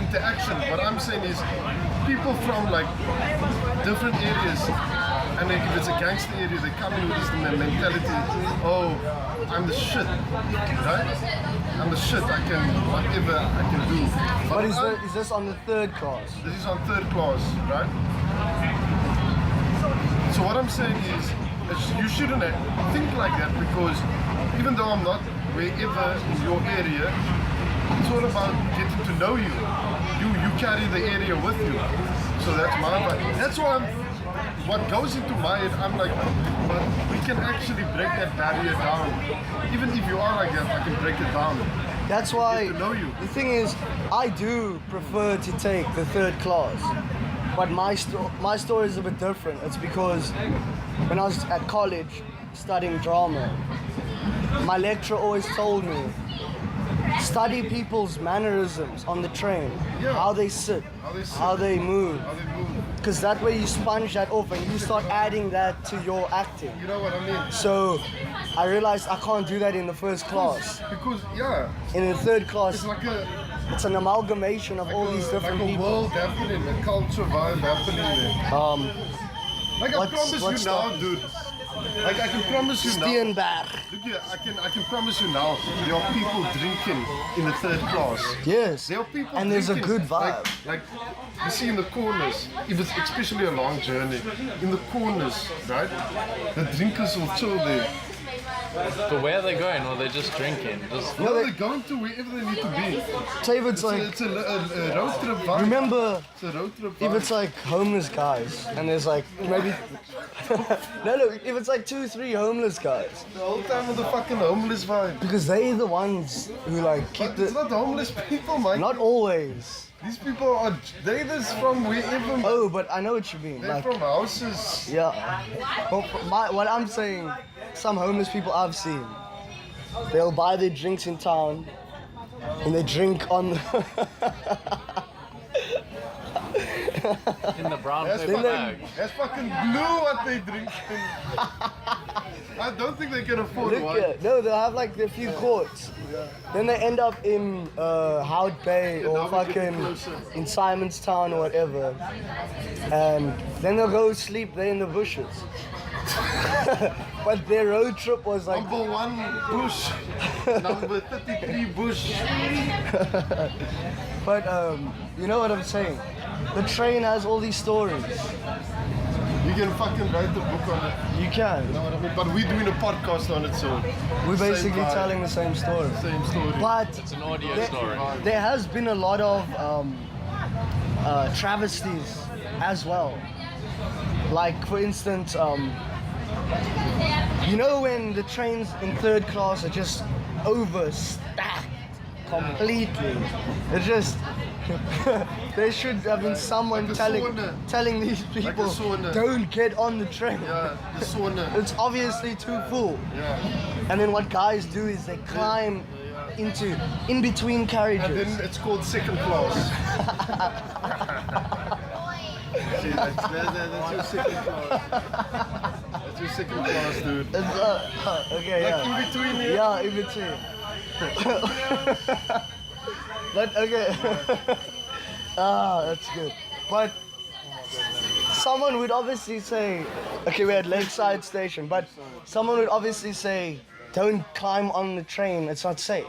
interaction. What I'm saying is, people from like different areas, and if it's a gangster area, they come in with this mentality, oh, I'm the shit, right? I'm the shit, I can, whatever I can do. But is I- this on the third class? This is on third class, right? So what I'm saying is, you shouldn't think like that, because even though I'm not wherever in your area, it's all about getting to know you. You carry the area with you. So that's my vibe. That's why what goes into my head, I'm like, but we can actually break that barrier down. Even if you are like that, I can break it down. That's why Get to know you. the thing is, I do prefer to take the third class, but my story is a bit different. It's because when I was at college studying drama, my lecturer always told me, study people's mannerisms on the train, Yeah. how they sit, how they move, because that way you sponge that off and you start adding that to your acting. You know what I mean? So I realized I can't do that in the first class. Because yeah, In the third class, it's like a it's an amalgamation of all these different like a people. world happening, a culture vibe happening there. Like I promise what's you now, that? dude. Like I can promise you now. Steenberg. Look here, I can promise you now. There are people drinking in the third class. Yes. There are people And there's a drinking, good vibe. Like you see in the corners, if it's especially a long journey, in the corners, right? The drinkers will chill there. But where are they going? Or they're just drinking? Just No, they're going to wherever they need to be. So if it's like, It's a road trip vibe. remember, It's a road trip if vibe. it's like homeless guys and there's like maybe, no, if it's like 2-3 homeless guys, The whole time with the fucking homeless vibe. because they're the ones who like keep But it's the, not homeless people, man. not always. These people are, they're just from wherever. Oh, but I know what you mean. They're Like, from houses. yeah. But what I'm saying, some homeless people I've seen, they'll buy their drinks in town and they drink on the in the brown That's paper fucking, bag. that's fucking blue what they drink. I don't think they can afford Look one. here. No, they'll have like a few quarts. Then they end up in Hout Bay or now we're getting fucking closer. in Simonstown or whatever. And then they'll go sleep there in the bushes. But their road trip was like, Number 1 bush. Number 33 bush. but you know what I'm saying? The train has all these stories. You can fucking write a book on it. You can. You know what I mean? But we're doing a podcast on it, so We're same basically vibe, telling the same story. same story. But It's an audio there, story. there has been a lot of travesties as well. Like for instance, you know when the trains in third class are just overstacked completely. It's just there should have been someone Like a telling sauna. these people sauna. don't get on the train. Yeah, the sauna. It's obviously too full. Yeah. And then what guys do is they climb in between And carriages. then it's called second class. See, that's your second class. That's your second class, dude. Okay, Like yeah. in between here. Yeah, in between. But okay. That's good. But someone would obviously say, okay, we're at Lakeside Station, but someone would obviously say, don't climb on the train, it's not safe.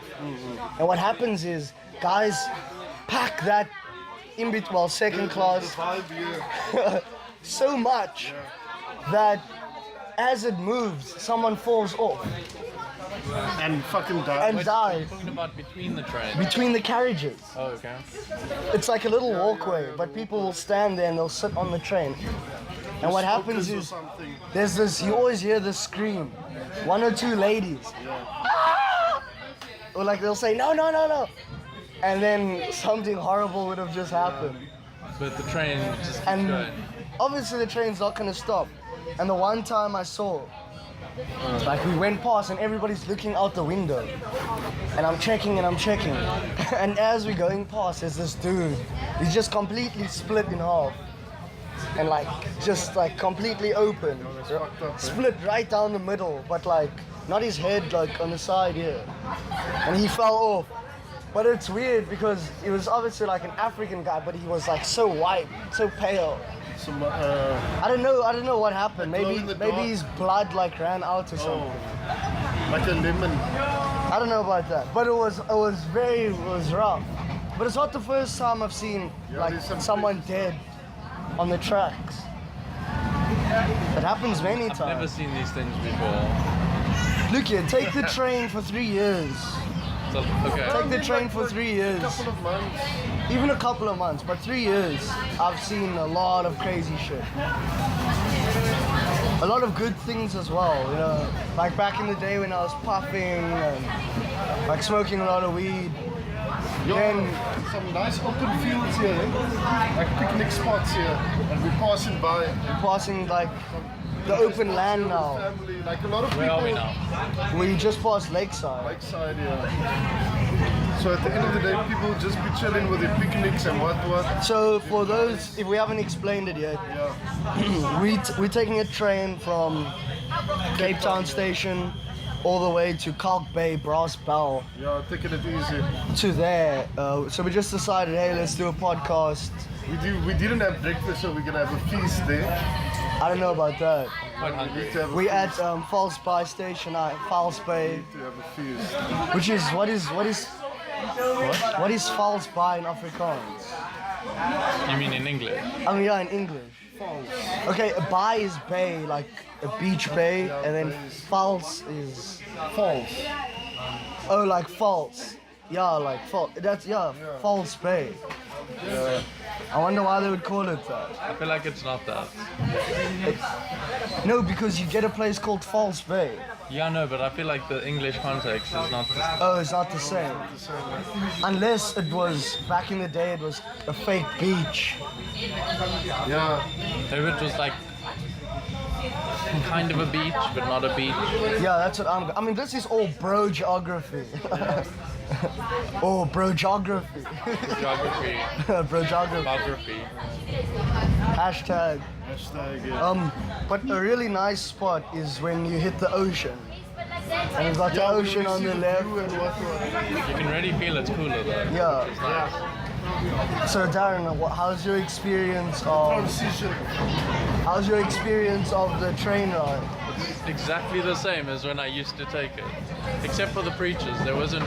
And what happens is, guys pack that in between, well, second class, Vibe here. so much that as it moves, someone falls off And fucking die. and dies Talking about between the trains. between the carriages. Oh, okay. It's like a little walkway, but people will stand there and they'll sit on the train. And what happens Smokers or is, something. there's this, you always hear this scream. 1 or 2 ladies. Ah! Or like they'll say, no, no, no, no. And then something horrible would have just happened. But the train just keeps And going. obviously the train's not gonna stop. And the one time I saw, like we went past and everybody's looking out the window. And I'm checking and I'm checking. And as we're going past, there's this dude. He's just completely split in half. And like, just like completely open. fucked up, eh? Split right down the middle, but like, not his head like on the side here. And he fell off. But it's weird because he was obviously like an African guy, but he was like so white, so pale. Some, I don't know what happened. glow Maybe in the maybe dark? his blood like ran out or something. like a lemon. I don't know about that. But it was rough. But it's not the first time I've seen Yeah, like there's some someone dead on the tracks. It happens many I've never times. seen these things before. Look here, take the train for 3 years. So, okay. Take the train for 3 years. Couple of months. Even a couple of months, but 3 years, I've seen a lot of crazy shit. A lot of good things as well, you know. Like back in the day when I was puffing and like smoking a lot of weed. Then Some nice open fields here, like picnic spots here, and we're passing by. passing like the open land now. Family, like a lot of Where are we people. now? We just passed Lakeside. Lakeside, yeah. So at the end of the day, people just be chilling with their picnics and what. So for those, if we haven't explained it yet, Yeah. we're taking a train from Cape Town Station all the way to Kalk Bay, Brass Bell, Yeah, taking it easy. to there. So we just decided, hey, let's do a podcast. We didn't have breakfast, so we're gonna have a feast there. I don't know about that. Quite We hungry. need to have a We feast. at False Bay Station, False Bay, To have a feast. which is what is False Bay in Afrikaans? You mean in English? I mean, yeah, in English. Okay, a bay is bay, like a beach bay, and then false is False. oh, like false. Yeah, like false. That's false bay. Yeah. I wonder why they would call it that. I feel like it's not that. No, because you get a place called False Bay. Yeah, no, but I feel like the English context is not the Oh, it's not the same. Unless it was back in the day, it was a fake beach. Yeah. Maybe it was like kind of a beach, but not a beach. Yeah, that's what I mean, this is all bro geography. Oh, bro geography. Geography, Bro geography. biography. Hashtag. Hashtag, yeah. But a really nice spot is when you hit the ocean. And it's got the Yeah, we ocean on see the view left. and what. You can really feel it's cooler though. Yeah. Which is nice. So Darren, how's your experience of Transition. the train ride? Exactly the same as when I used to take it. Except for the preachers, there wasn't,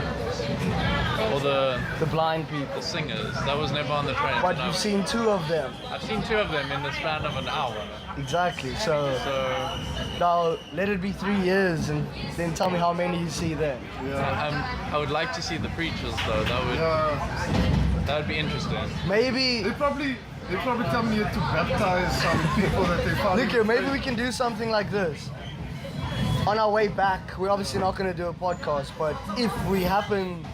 or The blind people. the singers, that was never on the train. But no. you've seen 2 of them. I've seen 2 of them in the span of an hour. Exactly. So So now let it be 3 years and then tell me how many you see then. I would like to see the preachers though. Yeah. That would be interesting. Maybe, They probably tell me to baptize some people that they found. look here, maybe we can do something like this. On our way back, we're obviously not going to do a podcast, but if we happen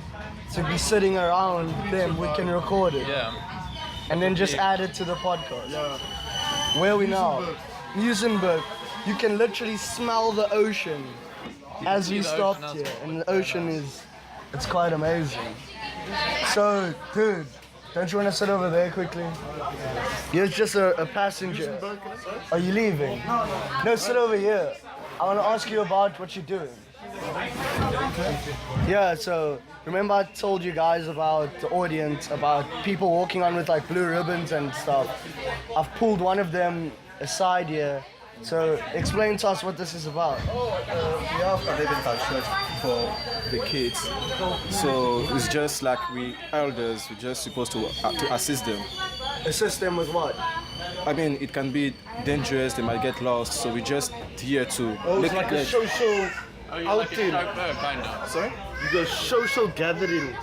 to be sitting around them, we can record it. Yeah. And then just add it to the podcast. Yeah. Where are we now? Musenberg. You can literally smell the ocean as see we the ocean stopped as here. well. And the ocean it's quite amazing. So, dude, don't you want to sit over there quickly? You're just a passenger. Are you leaving? No, sit over here. I want to ask you about what you're doing. Yeah, so remember I told you guys about the audience, about people walking on with like blue ribbons and stuff. I've pulled one of them aside here. So explain to us what this is about. We have a medical church for the kids, so it's just like we elders, we're just supposed to assist them. Assist them with what? I mean, it can be dangerous, they might get lost, so we're just here to It's like a social Oh, you're like a outing. chauffeur, kind of. Sorry? You go social gathering.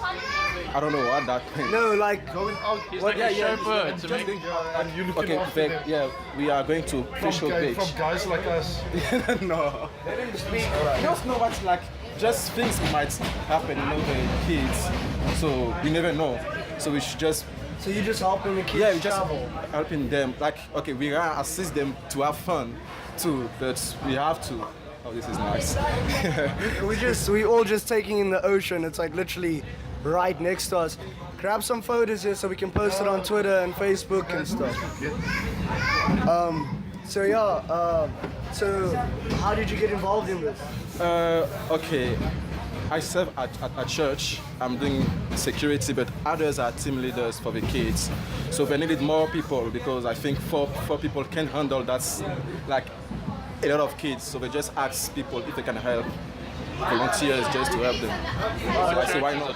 I don't know what that means. No, like Going out. He's like a chauffeur to make And you looking Okay, after them. yeah, we are going to Fisher Beach. From guys like us. No. Just know what's like, just things might happen, you know, the kids, so we never know. So we should just, so you just helping the kids yeah, we just travel. helping them. Like, okay, we gonna assist them to have fun too, but we have to. Oh, this is nice. We all just taking in the ocean. It's like literally right next to us. Grab some photos here so we can post it on Twitter and Facebook and stuff. So yeah, so how did you get involved in this? Okay, I serve at a church. I'm doing security, but others are team leaders for the kids. So we needed more people because I think four people can handle that's like a lot of kids. So they just ask people if they can help, volunteers just to help them. So I say why not?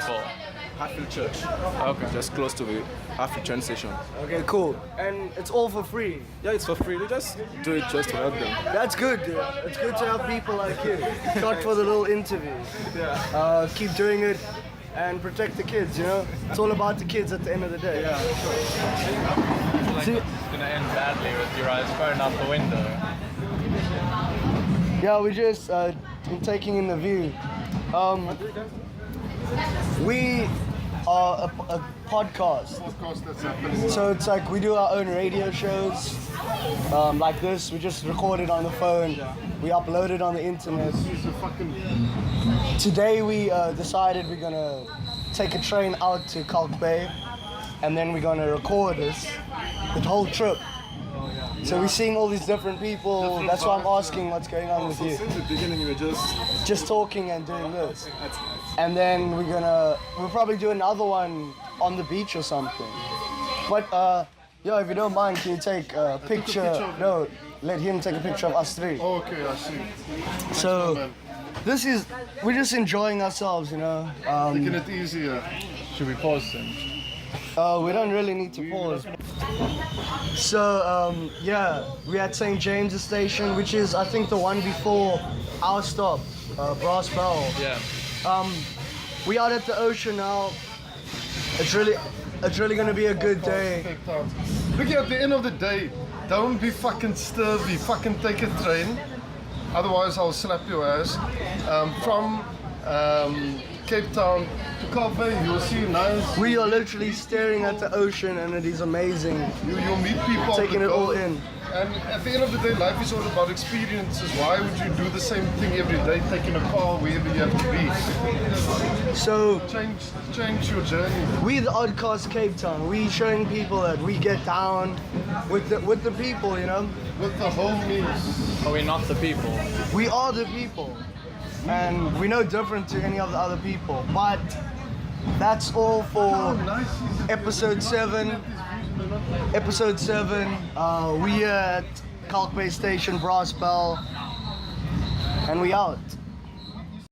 Hatfield Church. Okay. Just close to the Hatfield train station. Okay, cool. And it's all for free. Yeah, it's for free. They just do it just to help them. That's good, dude. It's good to have people like you. Not for the little interviews. Yeah. Keep doing it. and protect the kids, you know? It's all about the kids at the end of the day. I feel like See- it's gonna end badly with your eyes going out the window. Yeah, we just taking in the view. We are a podcast. Podcast that's happening. So it's like we do our own radio shows, like this. We just record it on the phone. We upload it on the internet. It's a fucking Today we decided we're gonna take a train out to Kalk Bay, and then we're gonna record the whole trip. So we're seeing all these different people. That's why I'm asking what's going on with you. Since the beginning, we were Just talking and doing this. And then we'll probably do another one on the beach or something. But if you don't mind, can you take a picture? No, let him take a picture of us three. Oh, okay, I see. So we're just enjoying ourselves, you know. Making it easier. Should we pause then? We don't really need to pause. So we're at St. James's Station, which is I think the one before our stop, Brass Bell. Yeah. We out at the ocean now. It's really gonna be a good day. Look, at the end of the day, don't be fucking sturdy. Fucking take a train. Otherwise, I'll slap your ass. From Cape Town to Kalk Bay, you'll see nice. We are literally staring at the ocean, and it is amazing. You'll meet people. Taking it all in. And at the end of the day, life is all about experiences. Why would you do the same thing every day, taking a car wherever you have to be? So Change your journey. we the Oddcast Cape Town. We showing people that we get down with the people, you know. With the homies. Are we not the people? We are the people, and we're no different to any of the other people. But that's all for episode 7. Episode 7. We at Kalk Bay Station, Brass Bell, and we out.